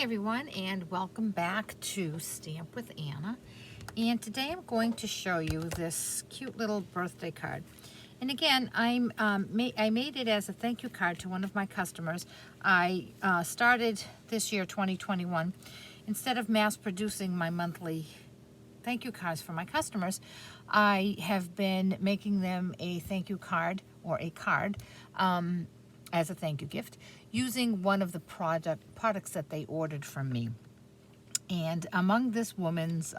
Hi everyone, and welcome back to Stamp with Anna. And today I'm going to show you this cute little birthday card. And again, I made it as a thank you card to one of my customers. I started this year, 2021, instead of mass producing my monthly thank you cards for my customers, I have been making them a thank you card or a card as a thank you gift using one of the products that they ordered from me. And among this woman's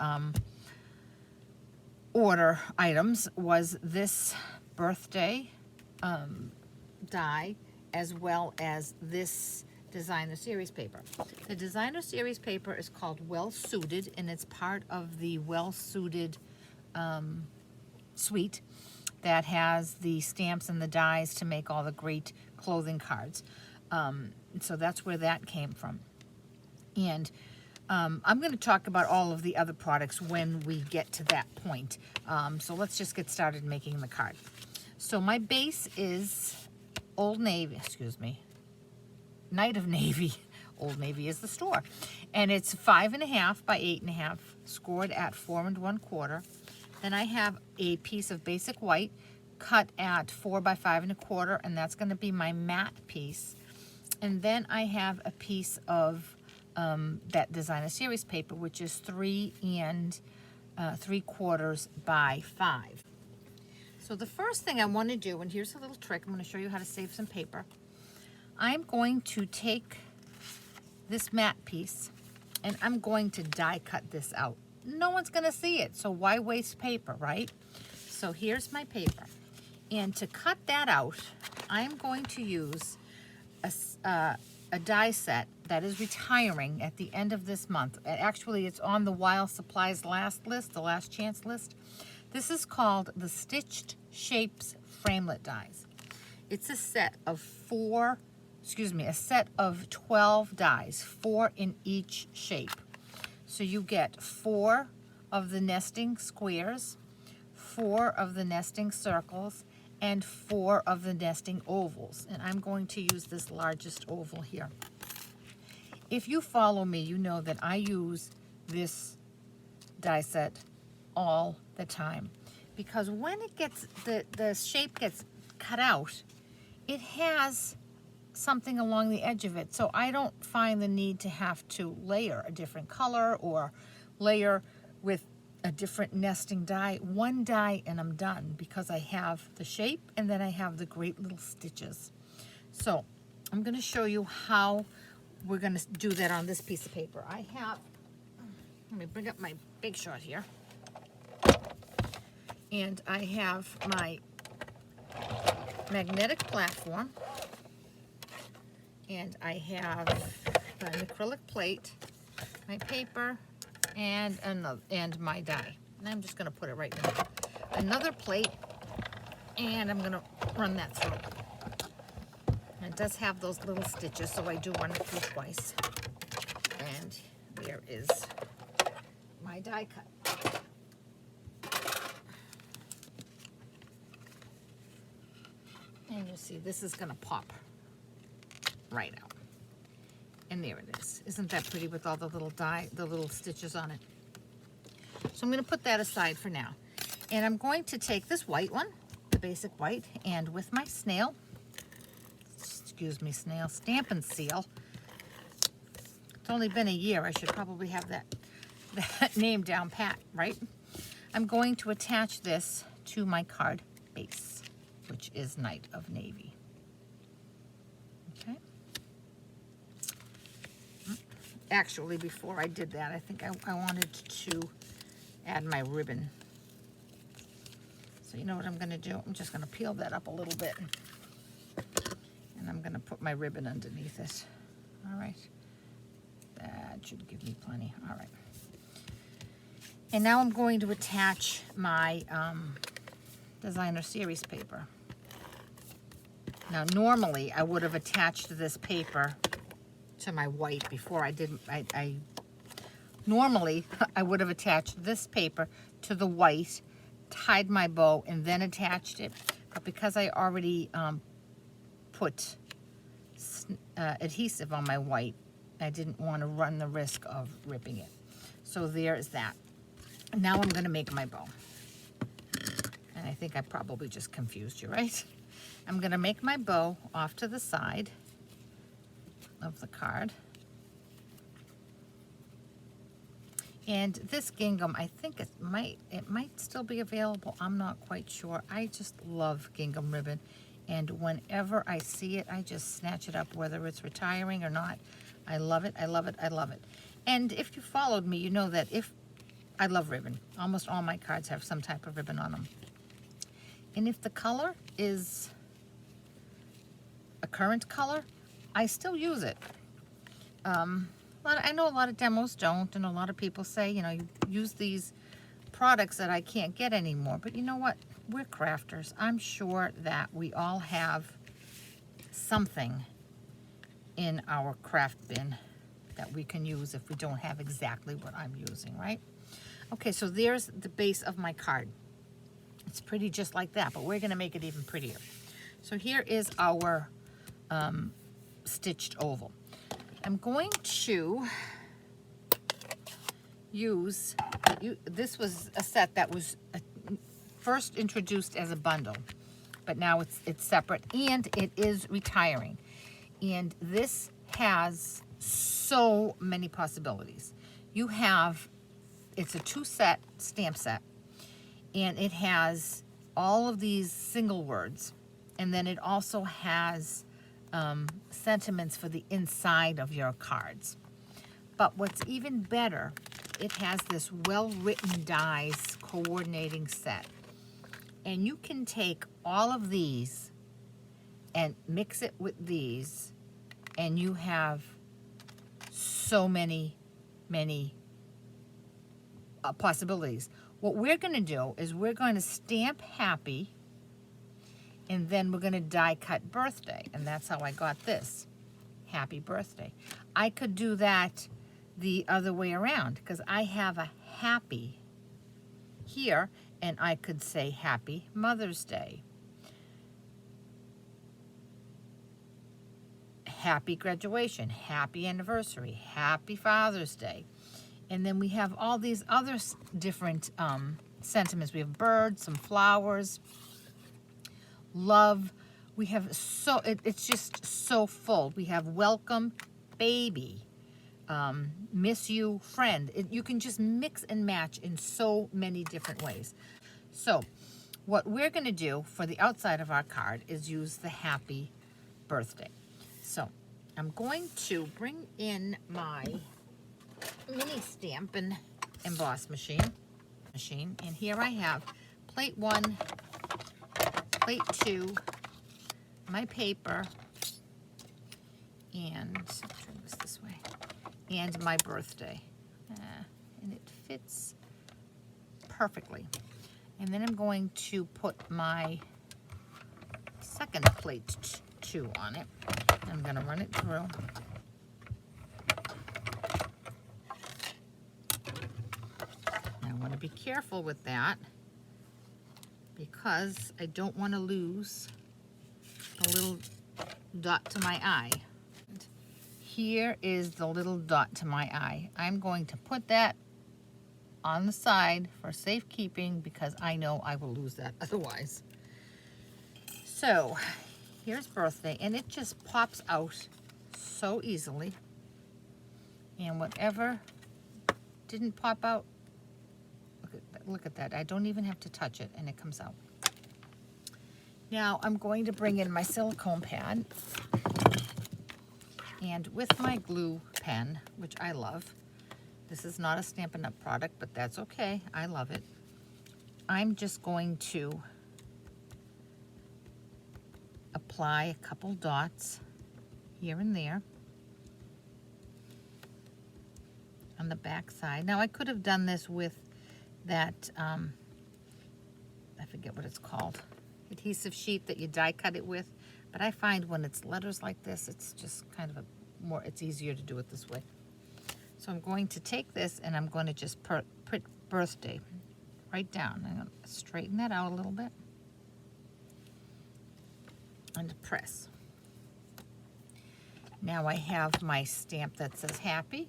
order items was this birthday die, as well as this designer series paper. The designer series paper is called Well Suited, and it's part of the Well Suited suite that has the stamps and the dies to make all the great clothing cards. So that's where that came from. And I'm going to talk about all of the other products when we get to that point. So let's just get started making the card. So my base is Old Navy, Night of Navy. Old Navy is the store. And it's 5.5 by 8.5, scored at 4 1/4. Then I have a piece of basic white cut at 4 by 5 1/4, and that's going to be my matte piece. And then I have a piece of that designer series paper, which is 3 3/4 by 5. So the first thing I want to do, and here's a little trick, I'm going to show you how to save some paper. I'm going to take this matte piece and I'm going to die cut this out. No one's going to see it, so why waste paper, right? So here's my paper. And to cut that out, I'm going to use a die set that is retiring at the end of this month. Actually, it's on the While Supplies last list, the last chance list. This is called the Stitched Shapes Framelit dies. It's a set of 12 dies, 4 in each shape. So you get 4 of the nesting squares, 4 of the nesting circles, and 4 of the nesting ovals. And I'm going to use this largest oval here. If you follow me, you know that I use this die set all the time, because when it gets, the shape gets cut out, it has something along the edge of it. So I don't find the need to have to layer a different color or layer with a different nesting die. One die and I'm done, because I have the shape and then I have the great little stitches. So I'm going to show you how we're going to do that on this piece of paper. Let me bring up my Big Shot here. And I have my magnetic platform, and I have an acrylic plate, my paper, and my die. And I'm just going to put it right in another plate, and I'm going to run that through. And it does have those little stitches, so I do run it through twice. And there is my die cut. And you see, this is going to pop right out. And there it is. Isn't that pretty with all the little stitches on it? So I'm going to put that aside for now. And I'm going to take this white one, the basic white, and with my snail stamp and seal. It's only been a year. I should probably have that name down pat, right? I'm going to attach this to my card base, which is Night of Navy. Okay. Actually, before I did that, I think I wanted to add my ribbon. So you know what I'm going to do? I'm just going to peel that up a little bit. And I'm going to put my ribbon underneath it. All right. That should give me plenty. All right. And now I'm going to attach my designer series paper. Now, normally I would have attached this paper to my white before I did. Normally I would have attached this paper to the white, tied my bow, and then attached it. But because I already put adhesive on my white, I didn't want to run the risk of ripping it. So there's that. Now I'm going to make my bow. And I think I probably just confused you, right? I'm going to make my bow off to the side of the card. And this gingham, I think it might still be available. I'm not quite sure. I just love gingham ribbon. And whenever I see it, I just snatch it up, whether it's retiring or not. I love it, I love it, I love it. And if you followed me, you know that I love ribbon. Almost all my cards have some type of ribbon on them. And if the color is a current color, I still use it. I know a lot of demos don't, and a lot of people say, you know, you use these products that I can't get anymore. But you know what? We're crafters. I'm sure that we all have something in our craft bin that we can use if we don't have exactly what I'm using, right? Okay, so there's the base of my card. It's pretty just like that, but we're going to make it even prettier. So here is our stitched oval. I'm going to use, this was a set that was first introduced as a bundle, but now it's separate, and it is retiring. And this has so many possibilities. You have, it's a 2-set stamp set, and it has all of these single words, and then it also has sentiments for the inside of your cards. But what's even better, it has this well-written dies coordinating set. And you can take all of these and mix it with these, and you have so many possibilities. What we're going to do is we're going to stamp happy, and then we're going to die cut birthday, and that's how I got this, happy birthday. I could do that the other way around, because I have a happy here, and I could say happy Mother's Day, happy graduation, happy anniversary, happy Father's Day. And then we have all these other different sentiments. We have birds, some flowers, love. We have it's just so full. We have welcome, baby, miss you, friend. You can just mix and match in so many different ways. So what we're going to do for the outside of our card is use the happy birthday. So I'm going to bring in my mini stamp and emboss machine, and here I have plate 1, plate 2, my paper, and turn this way, and my birthday, and it fits perfectly. And then I'm going to put my second plate 2 on it. I'm going to run it through. I want to be careful with that because I don't want to lose the little dot to my eye. Here is the little dot to my eye. I'm going to put that on the side for safekeeping because I know I will lose that otherwise. So here's birthday, and it just pops out so easily. And whatever didn't pop out, look at that. I don't even have to touch it, and it comes out. Now I'm going to bring in my silicone pad, and with my glue pen, which I love. This is not a Stampin' Up! Product, but that's okay. I love it. I'm just going to apply a couple dots here and there on the back side. Now I could have done this with that, I forget what it's called, adhesive sheet that you die cut it with, but I find when it's letters like this, it's just kind of it's easier to do it this way. So I'm going to take this and I'm going to just put birthday right down. I'm going to straighten that out a little bit and press. Now I have my stamp that says happy.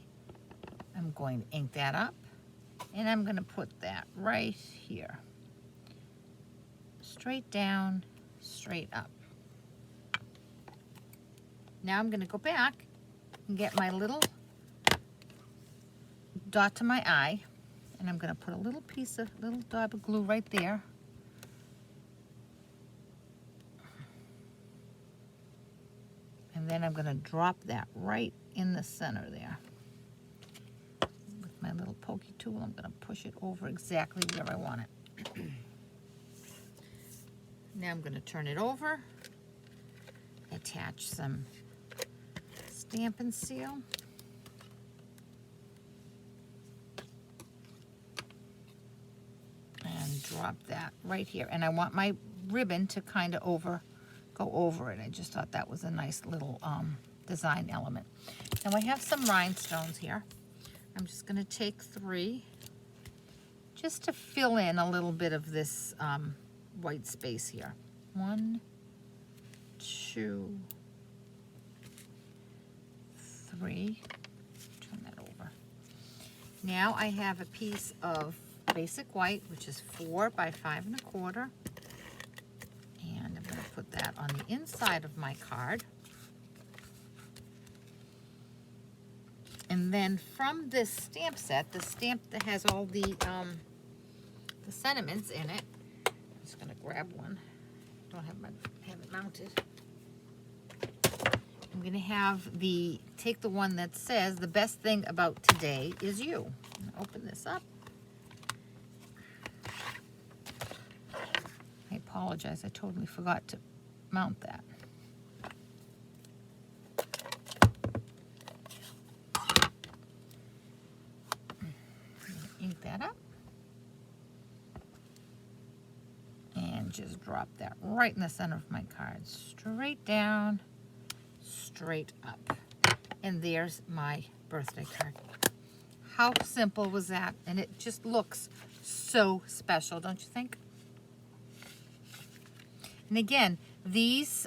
I'm going to ink that up, and I'm going to put that right here. Straight down, straight up. Now I'm going to go back and get my little dot to my eye, and I'm going to put a little dab of glue right there. And then I'm going to drop that right in the center there. With my little pokey tool, I'm going to push it over exactly where I want it. Now I'm going to turn it over, attach some stamp and seal. And drop that right here. And I want my ribbon to kind of go over it. I just thought that was a nice little design element. Now I have some rhinestones here. I'm just going to take 3 just to fill in a little bit of this white space here. 1, 2, 3. Turn that over. Now I have a piece of basic white, which is 4 by 5 1/4. And I'm going to put that on the inside of my card. And then from this stamp set, the stamp that has all the sentiments in it, I'm just going to grab one. Don't have it mounted. I'm going to take the one that says, the best thing about today is you. I'm going to open this up. I apologize, I totally forgot to mount that. Ink that up. And just drop that right in the center of my card. Straight down, straight up. And there's my birthday card. How simple was that? And it just looks so special, don't you think? And again, these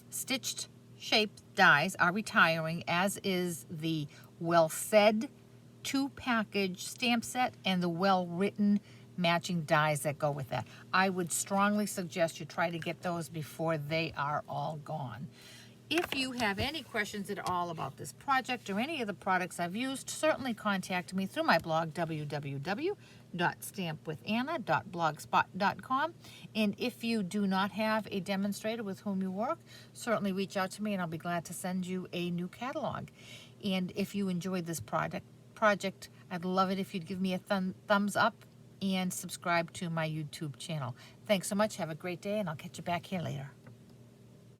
stitched shape dies are retiring, as is the Well Said 2-package stamp set and the Well Written matching dies that go with that. I would strongly suggest you try to get those before they are all gone. If you have any questions at all about this project or any of the products I've used, certainly contact me through my blog, www.stampwithanna.blogspot.com. And if you do not have a demonstrator with whom you work, certainly reach out to me and I'll be glad to send you a new catalog. And if you enjoyed this project, I'd love it if you'd give me a thumbs up and subscribe to my YouTube channel. Thanks so much. Have a great day, and I'll catch you back here later.